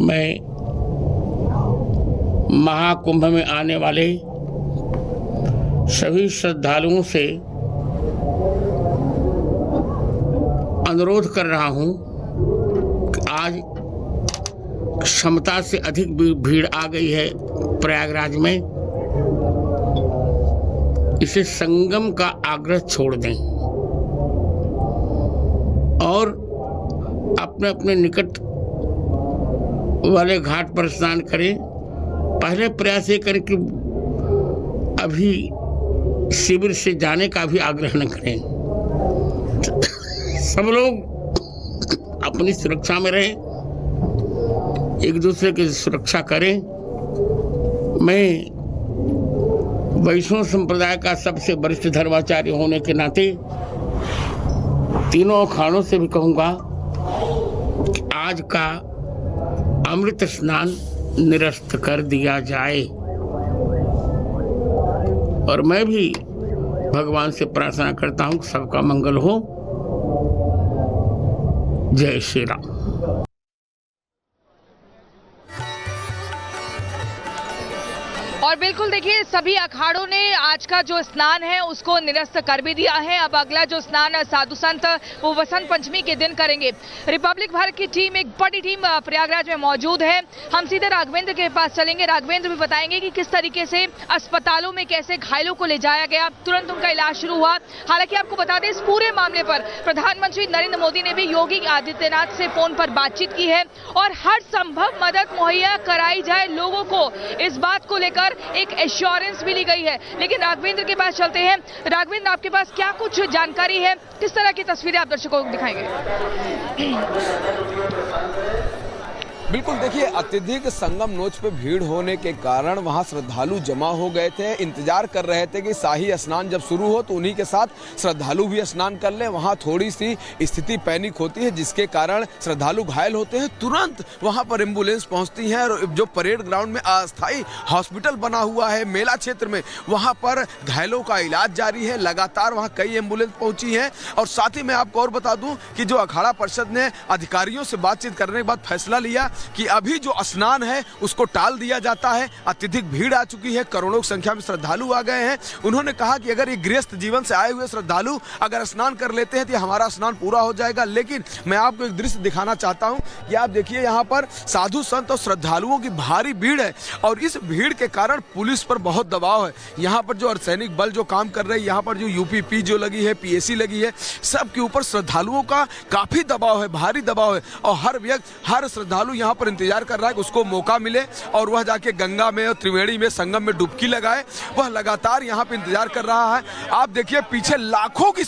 मैं महाकुंभ में आने वाले सभी श्रद्धालुओं से अनुरोध कर रहा हूं कि आज क्षमता से अधिक भीड़ आ गई है प्रयागराज में। इसे संगम का आग्रह छोड़ दें और अपने अपने निकट वाले घाट पर स्नान करें। पहले प्रयास ये करें कि अभी शिविर से जाने का भी आग्रह न करें। सब लोग अपनी सुरक्षा में रहें, एक दूसरे की सुरक्षा करें। मैं वैष्णव संप्रदाय का सबसे वरिष्ठ धर्माचार्य होने के नाते तीनों अखाड़ों से भी कहूँगा कि आज का अमृत स्नान निरस्त कर दिया जाए। और मैं भी भगवान से प्रार्थना करता हूँ कि सबका मंगल हो। जय श्री राम। और बिल्कुल देखिए, सभी अखाड़ों ने आज का जो स्नान है उसको निरस्त कर भी दिया है। अब अगला जो स्नान साधु संत वो वसंत पंचमी के दिन करेंगे। रिपब्लिक भारत की टीम, एक बड़ी टीम प्रयागराज में मौजूद है। हम सीधे राघवेंद्र के पास चलेंगे। राघवेंद्र भी बताएंगे कि किस तरीके से अस्पतालों में कैसे घायलों को ले जाया गया, तुरंत उनका इलाज शुरू हुआ। हालांकि आपको बता दें, इस पूरे मामले पर प्रधानमंत्री नरेंद्र मोदी ने भी योगी आदित्यनाथ से फोन पर बातचीत की है और हर संभव मदद मुहैया कराई जाए लोगों को, इस बात को लेकर एक एश्योरेंस भी ली गई है। लेकिन राघवेंद्र के पास चलते हैं। राघवेंद्र, आपके पास क्या कुछ जानकारी है, किस तरह की तस्वीरें आप दर्शकों को दिखाएंगे? बिल्कुल, देखिए, अत्यधिक संगम नोच पे भीड़ होने के कारण वहां श्रद्धालु जमा हो गए थे। इंतजार कर रहे थे कि शाही स्नान जब शुरू हो तो उन्हीं के साथ श्रद्धालु भी स्नान कर लें। वहां थोड़ी सी स्थिति पैनिक होती है जिसके कारण श्रद्धालु घायल होते हैं। तुरंत वहां पर एम्बुलेंस पहुंचती है और जो परेड ग्राउंड में अस्थायी हॉस्पिटल बना हुआ है मेला क्षेत्र में, वहां पर घायलों का इलाज जारी है। लगातार वहां कई एम्बुलेंस पहुंची है। और साथ ही मैं आपको और बता दूं कि जो अखाड़ा परिषद ने अधिकारियों से बातचीत करने के बाद फैसला लिया कि अभी जो स्नान है उसको टाल दिया जाता है। अत्यधिक भीड़ आ चुकी है, करोड़ों की संख्या में श्रद्धालु आ गए हैं। उन्होंने कहा कि अगर ये गृहस्थ जीवन से आए हुए श्रद्धालु अगर स्नान कर लेते हैं तो हमारा स्नान पूरा हो जाएगा। लेकिन मैं आपको एक दृश्य दिखाना चाहता हूं कि आप देखिए, यहाँ पर साधु संत और श्रद्धालुओं की भारी भीड़ है और इस भीड़ के कारण पुलिस पर बहुत दबाव है। यहाँ पर जो अर्धसैनिक बल जो काम कर रहे हैं, यहाँ पर जो यूपीपी जो लगी है, पीएसी लगी है, सबके ऊपर श्रद्धालुओं का काफी दबाव है, भारी दबाव है। और हर श्रद्धालु यहाँ पर इंतजार कर रहा है कि उसको मौका मिले और वह जाके गंगा में और त्रिवेणी में संगम में डुबकी लगाए। वह लगातार यहाँ पे इंतजार कर रहा है। आप देखिए, पीछे लाखों की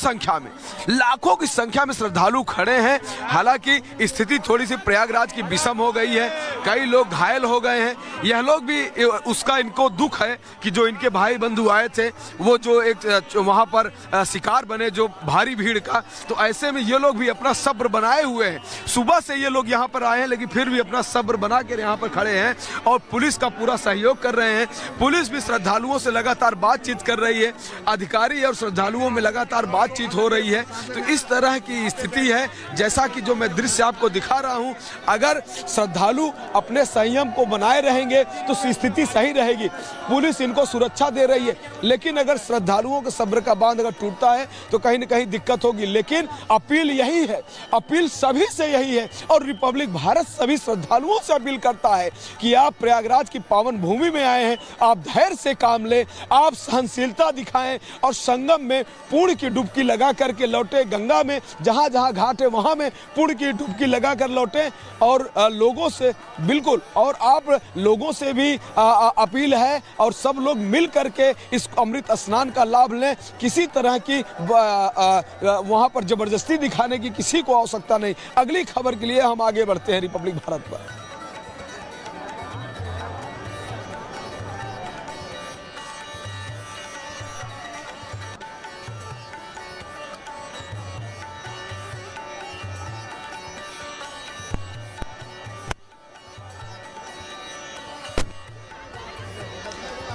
संख्या में श्रद्धालु खड़े हैं। हालांकि स्थिति थोड़ी सी प्रयागराज की विषम हो गई है, कई लोग घायल हो गए हैं। यह लोग भी उसका इनको दुख है कि जो इनके भाई बंधु आए थे वो जो एक वहां पर शिकार बने जो भारी भीड़ का, तो ऐसे में ये लोग भी अपना सब्र बनाए हुए हैं। सुबह से ये लोग यहाँ पर आए हैं लेकिन फिर भी अपना सब्र बना के यहाँ पर खड़े हैं और पुलिस का पूरा सहयोग कर रहे हैं। पुलिस भी श्रद्धालुओं से लगातार बातचीत कर रही है, अधिकारी और श्रद्धालुओं में लगातार बातचीत हो रही है। तो इस तरह की स्थिति है, जैसा कि जो मैं दृश्य आपको दिखा रहा हूं। अगर श्रद्धालु अपने संयम को बनाए रहेंगे तो स्थिति सही रहेगी। पुलिस इनको सुरक्षा दे रही है, लेकिन अगर श्रद्धालुओं के सब्र का बांध अगर टूटता है तो कहीं न कहीं दिक्कत होगी। लेकिन अपील यही है, अपील सभी से यही है और रिपब्लिक भारत सभी श्रद्धालुओं से अपील करता है कि आप प्रयागराज की पावन भूमि में आए हैं, आप धैर्य से काम लें, आप सहनशीलता दिखाएं और संगम में पुण्य की डुबकी लगा करके लौटे। गंगा में जहां जहां घाट है वहां में पुण्य की डुबकी लगा कर लौटे। और लोगों से बिल्कुल, और आप लोगों से भी अपील है और सब लोग मिल करके इस अमृत स्नान का लाभ लें। किसी तरह की वहां पर जबरदस्ती दिखाने की किसी को आवश्यकता नहीं। अगली खबर के लिए हम आगे बढ़ते हैं रिपब्लिक भारत पर।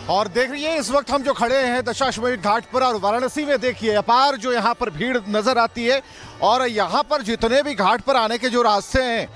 और देख रही है, इस वक्त हम जो खड़े हैं दशाश्वमेध घाट पर और वाराणसी में देखिए अपार जो यहाँ पर भीड़ नजर आती है। और यहाँ पर जितने भी घाट पर आने के जो रास्ते हैं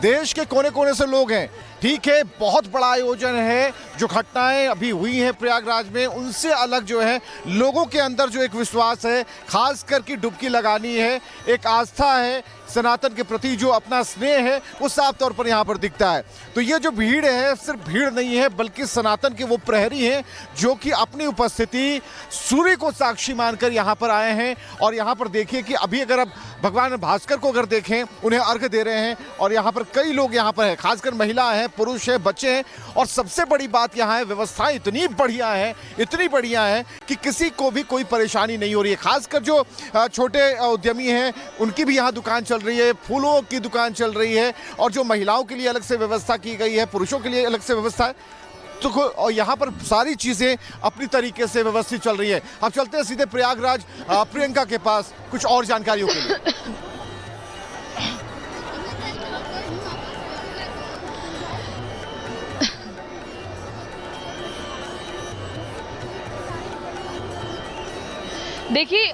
देश के कोने कोने से लोग हैं। ठीक है, बहुत बड़ा आयोजन है, जो घटनाएं अभी हुई हैं प्रयागराज में उनसे अलग जो है लोगों के अंदर जो एक विश्वास है, खास करके डुबकी लगानी है, एक आस्था है, सनातन के प्रति जो अपना स्नेह है वो साफ तौर पर यहाँ पर दिखता है। तो ये जो भीड़ है सिर्फ भीड़ नहीं है, बल्कि सनातन के वो प्रहरी हैं जो कि अपनी उपस्थिति सूर्य को साक्षी मानकर यहाँ पर आए हैं। और यहाँ पर देखिए कि अभी अगर आप भगवान भास्कर को अगर देखें, उन्हें अर्घ दे रहे हैं और यहाँ पर कई लोग यहाँ पर हैं, खासकर महिला हैं, पुरुष हैं, बच्चे हैं। और सबसे बड़ी बात यहाँ है, व्यवस्थाएं इतनी बढ़िया है कि किसी को भी कोई परेशानी नहीं हो रही है। खासकर जो छोटे उद्यमी हैं उनकी भी यहाँ दुकान चल रही है, फूलों की दुकान चल रही है, और जो महिलाओं के लिए अलग से व्यवस्था की गई है, पुरुषों के लिए अलग से व्यवस्था है। तो और यहाँ पर सारी चीजें अपनी तरीके से व्यवस्थित चल रही है। अब चलते हैं सीधे प्रयागराज प्रियंका के पास कुछ और जानकारियों के लिए।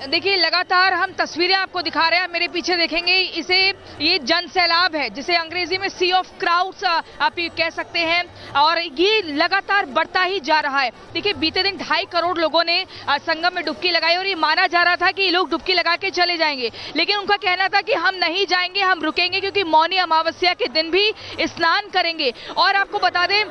देखिए लगातार हम तस्वीरें आपको दिखा रहे हैं। मेरे पीछे देखेंगे, इसे ये जन सैलाब है, जिसे अंग्रेजी में सी ऑफ क्राउड्स आप ये कह सकते हैं, और ये लगातार बढ़ता ही जा रहा है। देखिए, बीते दिन 2.5 करोड़ लोगों ने संगम में डुबकी लगाई और ये माना जा रहा था कि ये लोग डुबकी लगा के चले जाएंगे, लेकिन उनका कहना था कि हम नहीं जाएंगे, हम रुकेंगे, क्योंकि मौनी अमावस्या के दिन भी स्नान करेंगे। और आपको बता दें,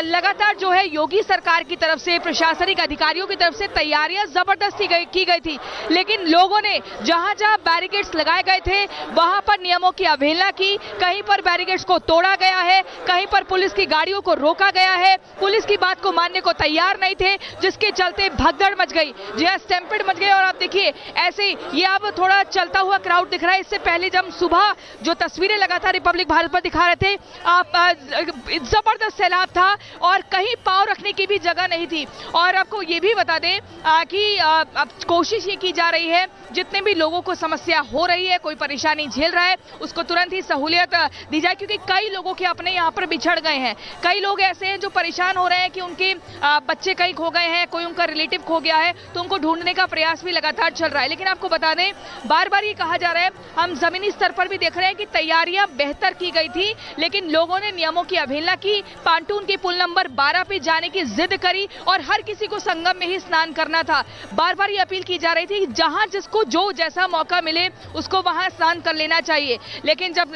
लगातार जो है योगी सरकार की तरफ से, प्रशासनिक अधिकारियों की तरफ से तैयारियां जबरदस्ती की गई थी, लेकिन लोगों ने जहां जहां बैरिकेड्स लगाए गए थे वहां पर नियमों की अवहेलना की। कहीं पर बैरिकेड्स को तोड़ा गया है, कहीं पर पुलिस की गाड़ियों को रोका गया है, पुलिस की बात को मानने को तैयार नहीं थे, जिसके चलते भगदड़ मच गई, जी हां, स्टैम्पेड मच गई। और आप देखिए, ऐसे ये अब थोड़ा चलता हुआ क्राउड दिख रहा है। इससे पहले जब सुबह जो तस्वीरें लगातार रिपब्लिक भारत पर दिखा रहे थे, जबरदस्त सैलाब था और कहीं पांव रखने की भी जगह नहीं थी। और आपको ये भी बता दें कि अब कोशिश ये की जा रही है, जितने भी लोगों को समस्या हो रही है, कोई परेशानी झेल रहा है, उसको तुरंत ही सहूलियत दी जाए, क्योंकि कई लोगों के अपने यहाँ पर बिछड़ गए हैं। कई लोग ऐसे हैं जो परेशान हो रहे हैं कि उनके बच्चे कहीं खो गए हैं, कोई उनका रिलेटिव खो गया है, तो उनको ढूंढने का प्रयास भी लगातार चल रहा है। लेकिन आपको बता दें, बार बार ये कहा जा रहा है, हम जमीनी स्तर पर भी देख रहे हैं कि तैयारियां बेहतर की गई थी, लेकिन लोगों ने नियमों की अवहेलना की, पांटून के पुल नंबर 12 पे जाने की जिद करी और हर किसी को संगम में ही स्नान करना था। बार बार ये अपील की जा रही थी, जहां जिसको जो जैसा मौका मिले उसको वहां स्नान कर लेना चाहिए। लेकिन जब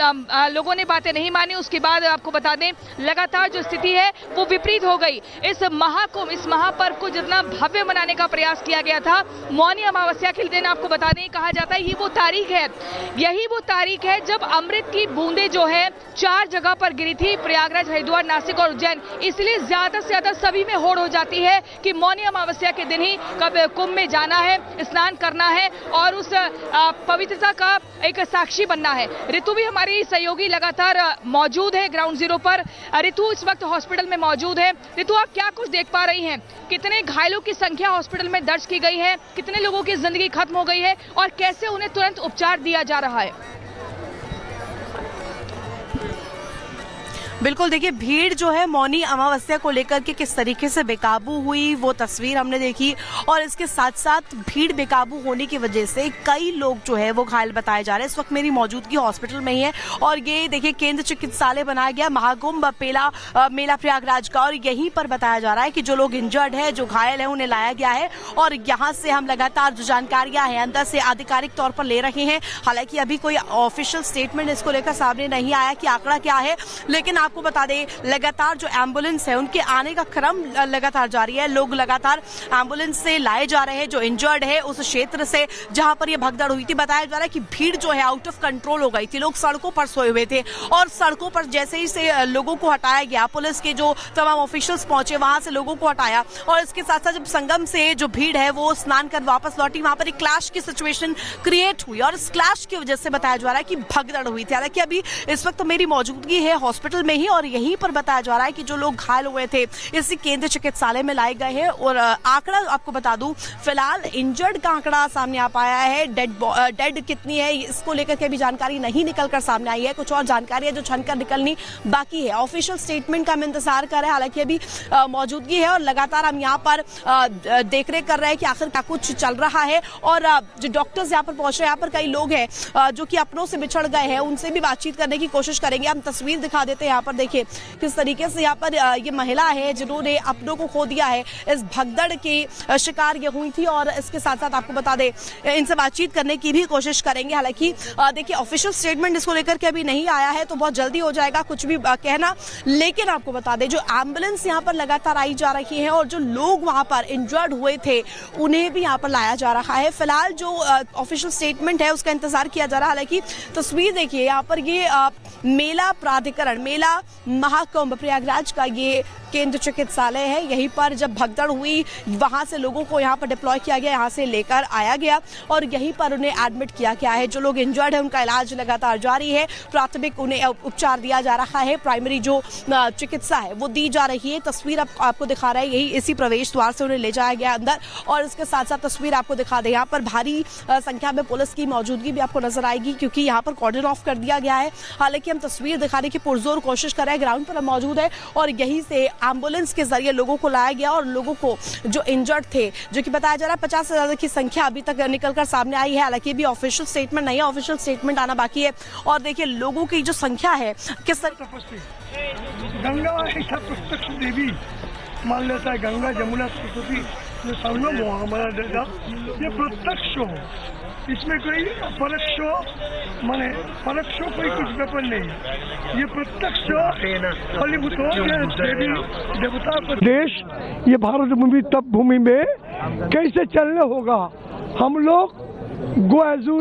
लोगों ने बातें नहीं मानी, उसके बाद आपको बता दें, लगातार जो स्थिति है वो विपरीत हो गई। इस महाकुंभ, इस महापर्व को जितना भव्य बनाने का प्रयास किया गया था, मौनी अमावस्या के दिन आपको बता दें, कहा जाता है यही वो तारीख है जब अमृत की बूंदें जो है 4 जगह पर गिरी थी, प्रयागराज, हरिद्वार, नासिक और उज्जैन। इसलिए ज्यादा से ज्यादा सभी में होड़ हो जाती है कि मौनी अमावस्या के दिन ही कब कुंभ में जाना है, स्नान करना है और उस पवित्रता का एक साक्षी बनना है। ऋतु भी हमारी सहयोगी लगातार मौजूद है ग्राउंड जीरो पर। ऋतु इस वक्त हॉस्पिटल में मौजूद है। ऋतु, आप क्या कुछ देख पा रही हैं? कितने घायलों की संख्या हॉस्पिटल में दर्ज की गई है? कितने लोगों की जिंदगी खत्म हो गई है और कैसे उन्हें तुरंत उपचार दिया जा रहा है? बिल्कुल, देखिए, भीड़ जो है मौनी अमावस्या को लेकर के किस तरीके से बेकाबू हुई वो तस्वीर हमने देखी, और इसके साथ साथ भीड़ बेकाबू होने की वजह से कई लोग जो है वो घायल बताए जा रहे हैं। इस वक्त मेरी मौजूदगी हॉस्पिटल में ही है और ये देखिए केंद्र चिकित्सालय बनाया गया महाकुंभ मेला प्रयागराज का, और यहीं पर बताया जा रहा है कि जो लोग इंजर्ड है, जो घायल है, उन्हें लाया गया है। और यहाँ से हम लगातार जो जानकारियां हैं अंदर से आधिकारिक तौर पर ले रहे हैं। हालांकि अभी कोई ऑफिशियल स्टेटमेंट इसको लेकर सामने नहीं आया कि आंकड़ा क्या है, लेकिन आपको बता दें, लगातार जो एम्बुलेंस है उनके आने का क्रम लगातार जारी है। लोग लगातार एम्बुलेंस से लाए जा रहे हैं जो इंजर्ड है उस क्षेत्र से जहां पर यह भगदड़ हुई थी। बताया जा रहा है कि भीड़ जो है आउट ऑफ कंट्रोल हो गई थी, लोग सड़कों पर सोए हुए थे और सड़कों पर जैसे ही से लोगों को हटाया गया, पुलिस के जो तमाम ऑफिशियल्स पहुंचे वहां से लोगों को हटाया, और इसके साथ साथ जब संगम से जो भीड़ है वो स्नान कर वापस लौटी, वहां पर एक क्लैश की सिचुएशन क्रिएट हुई और इस क्लैश की वजह से बताया जा रहा है कि भगदड़ हुई थी। हालांकि अभी इस वक्त मेरी मौजूदगी है हॉस्पिटल में ही और यहीं पर बताया जा रहा है कि जो लोग घायल हुए थे इसी केंद्रीय चिकित्सालय में लाए गए हैं। और आंकड़ा आपको बता दूं, फिलहाल इंजर्ड का आंकड़ा सामने आ पाया है। डेड कितनी है इसको लेकर के भी जानकारी नहीं निकलकर सामने आई है। कुछ और जानकारी है जो छनकर निकलनी बाकी है। ऑफिशियल स्टेटमेंट का हम इंतजार कर रहे हैं, हालांकि अभी मौजूदगी है और लगातार हम यहाँ पर देखरेख कर रहे हैं कि आखिर क्या कुछ चल रहा है। और जो डॉक्टर्स यहाँ पर पहुंच रहे हैं, यहाँ पर कई लोग हैं जो कि अपनों से बिछड़ गए हैं, उनसे भी बातचीत करने की कोशिश करेंगे। हम तस्वीर दिखा देते हैं। यहाँ पर देखिए किस तरीके से यहाँ पर ये महिला है जिन्होंने अपनों को खो दिया है, इस भगदड़ की शिकार ये हुई थी। और इसके साथ साथ आपको बता दें, इनसे बातचीत करने की भी कोशिश करेंगे। हालांकि देखिए ऑफिशियल स्टेटमेंट इसको लेकर के अभी नहीं आया है, तो बहुत जल्दी हो जाएगा कुछ भी कहना। लेकिन आपको बता दें, जो एम्बुलेंस यहाँ पर लगातार आई जा रही है और जो लोग वहां पर इंजर्ड हुए थे उन्हें भी यहाँ पर लाया जा रहा है। फिलहाल जो ऑफिशियल स्टेटमेंट है उसका इंतजार किया जा रहा है। हालांकि तस्वीर देखिए, यहाँ पर ये मेला प्राधिकरण, मेला महाकुंभ प्रयागराज का ये केंद्र चिकित्सालय है। यहीं पर जब भगदड़ हुई वहां से लोगों को यहाँ पर डिप्लॉय किया गया, यहाँ से लेकर आया गया और यहीं पर उन्हें एडमिट किया गया है। जो लोग इंजर्ड है उनका इलाज लगातार जारी है। प्राथमिक उन्हें उपचार दिया जा रहा है, प्राइमरी जो चिकित्सा है वो दी जा रही है। तस्वीर आपको दिखा रहा है, यही इसी प्रवेश द्वार से उन्हें ले जाया गया अंदर। और इसके साथ साथ तस्वीर आपको दिखा दे, यहाँ पर भारी संख्या में पुलिस की मौजूदगी भी आपको नजर आएगी, क्योंकि यहाँ पर कॉर्डन ऑफ कर दिया गया है। हालांकि हम तस्वीर दिखाने की पुरजोर कोशिश कर रहे हैं, ग्राउंड पर हम मौजूद है और यहीं से एम्बुलेंस के जरिए लोगों को लाया गया और लोगों को जो इंजर्ड थे, जो कि बताया जा रहा है 50 से ज्यादा की संख्या अभी तक निकलकर सामने आई है। हालांकि भी ऑफिशियल स्टेटमेंट नहीं है, ऑफिशियल स्टेटमेंट आना बाकी है। और देखिए लोगों की जो संख्या है किस गंगा ऐसा प्रत्यक्ष देवी मान लेता है, गंगा जमुना सरस्वती जो संगम हो हमारा देता, ये प्रत्यक्ष हो, इसमें कोई परोक्ष माने परोक्ष कोई कुछ व्यापार नहीं, ये प्रत्यक्ष फलीभूत हो। देवी देवता का देश ये भारत भूमि तब भूमि में कैसे चलने होगा। हम लोग गोएजू